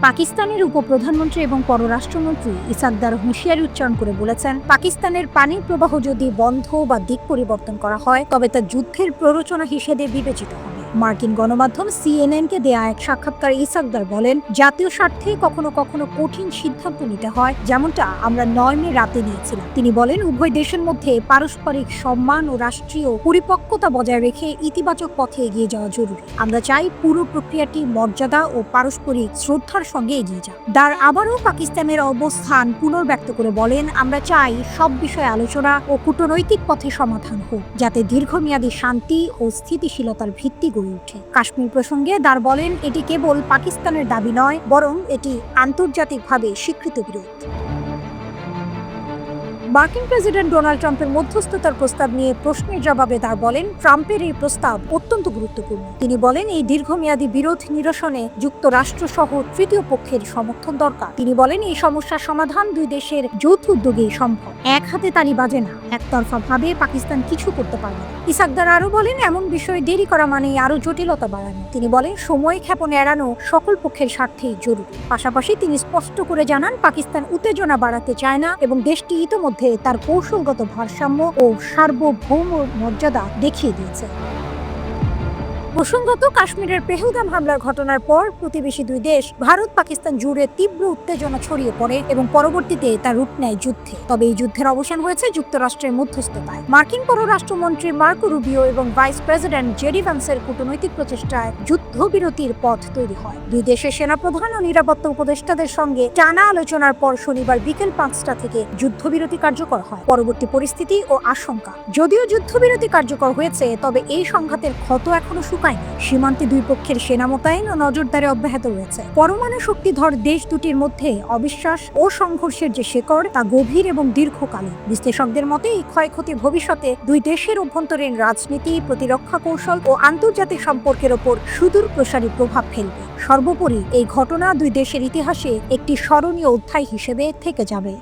পাকিস্তানের উপপ্রধানমন্ত্রী এবং পররাষ্ট্রমন্ত্রী ইসাকদার হুঁশিয়ারি উচ্চারণ করে বলেছেন, পাকিস্তানের পানির প্রবাহ যদি বন্ধ বা দিক পরিবর্তন করা হয় তবে তা যুদ্ধের প্ররোচনা হিসেবে বিবেচিত হবে। মার্কিন গণমাধ্যম সিএনএনকে দেয়া এক সাক্ষাৎকারে ইসাকদার বলেন, জাতীয় স্বার্থে কখনো কখনো কঠিন সিদ্ধান্ত নিতে হয়, যেমনটা আমরা 9 মে রাতে নিয়েছিলাম। তিনি বলেন, উভয় দেশের মধ্যে পারস্পরিক সম্মান ও রাষ্ট্রীয় পরিপক্কতা বজায় রেখে ইতিবাচক পথে এগিয়ে যাওয়া জরুরি। আমরা চাই পুরো প্রক্রিয়াটি মর্যাদা ও পারস্পরিক শ্রদ্ধার সঙ্গে এগিয়ে যাক। দার আবারও পাকিস্তানের অবস্থান পুনর্ব্যক্ত করে বলেন, আমরা চাই সব বিষয়ে আলোচনা ও কূটনৈতিক পথে সমাধান হোক, যাতে দীর্ঘমেয়াদী শান্তি ও স্থিতিশীলতার ভিত্তি গড়ে ওঠে। কাশ্মীর প্রসঙ্গে দার বলেন, এটি কেবল পাকিস্তানের দাবি নয়, বরং এটি আন্তর্জাতিকভাবে স্বীকৃত বিরোধ। মার্কিন প্রেসিডেন্ট ডোনাল্ড ট্রাম্পের মধ্যস্থতার প্রস্তাব নিয়ে প্রশ্নের জবাবে দার বলেন, ট্রাম্পের এই প্রস্তাব অত্যন্ত গুরুত্বপূর্ণ। তিনি বলেন, এই দীর্ঘমেয়াদী বিরোধ নিরসনে যুক্তরাষ্ট্র সহ তৃতীয় পক্ষের সমর্থন দরকার। তিনি বলেন, এই সমস্যার সমাধান দুই দেশের যৌথ উদ্যোগেই সম্ভব। এক হাতে তালি বাজে না, একতরফা ভাবে পাকিস্তান কিছু করতে পারবে না। ইসাকদার আরও বলেন, এমন বিষয়ে দেরি করা মানেই আরও জটিলতা বাড়ানো। তিনি বলেন, সময় ক্ষেপণ এড়ানো সকল পক্ষের স্বার্থেই জরুরি। পাশাপাশি তিনি স্পষ্ট করে জানান, পাকিস্তান উত্তেজনা বাড়াতে চায় না এবং দেশটি ইতোমধ্যে তার কৌশলগত ভারসাম্য ও সার্বভৌম মর্যাদা দেখিয়ে দিয়েছে। প্রসঙ্গত, কাশ্মীরের পেহেলগাম হামলার ঘটনার পর প্রতিবেশী দুই দেশ ভারত পাকিস্তান জুড়ে তীব্র উত্তেজনা ছড়িয়ে পড়ে এবং পরবর্তীতে তা রূপ নেয় যুদ্ধে। তবে এই যুদ্ধের অবসান হয়েছে যুক্তরাষ্ট্রের মধ্যস্থতায়। মার্কিন পররাষ্ট্রমন্ত্রী মার্কো রুবিও এবং ভাইস প্রেসিডেন্ট জেডি ভ্যান্সের কূটনৈতিক প্রচেষ্টায় যুদ্ধবিরতির পথ তৈরি হয়। দুই দেশের সেনাপ্রধান ও নিরাপত্তা উপদেষ্টাদের সঙ্গে টানা আলোচনার পর শনিবার বিকেল 5টা থেকে যুদ্ধবিরতি কার্যকর হয়। পরবর্তী পরিস্থিতি ও আশঙ্কা। যদিও যুদ্ধবিরতি কার্যকর হয়েছে, তবে এই সংঘাতের ক্ষত এখনো সীমান্তে দুই পক্ষের সেনা মোতায়েন ও নজরদারি অব্যাহত রয়েছে। পরমাণু শক্তিধর দেশ দুটির মধ্যে অবিশ্বাস ও সংঘর্ষের যে শেকড়, তা গভীর এবং দীর্ঘকালীন। বিশ্লেষকদের মতে এই ক্ষয়ক্ষতি ভবিষ্যতে দুই দেশের অভ্যন্তরীণ রাজনীতি, প্রতিরক্ষা কৌশল ও আন্তর্জাতিক সম্পর্কের ওপর সুদূর প্রসারী প্রভাব ফেলবে। সর্বোপরি এই ঘটনা দুই দেশের ইতিহাসে একটি স্মরণীয় অধ্যায় হিসেবে থেকে যাবে।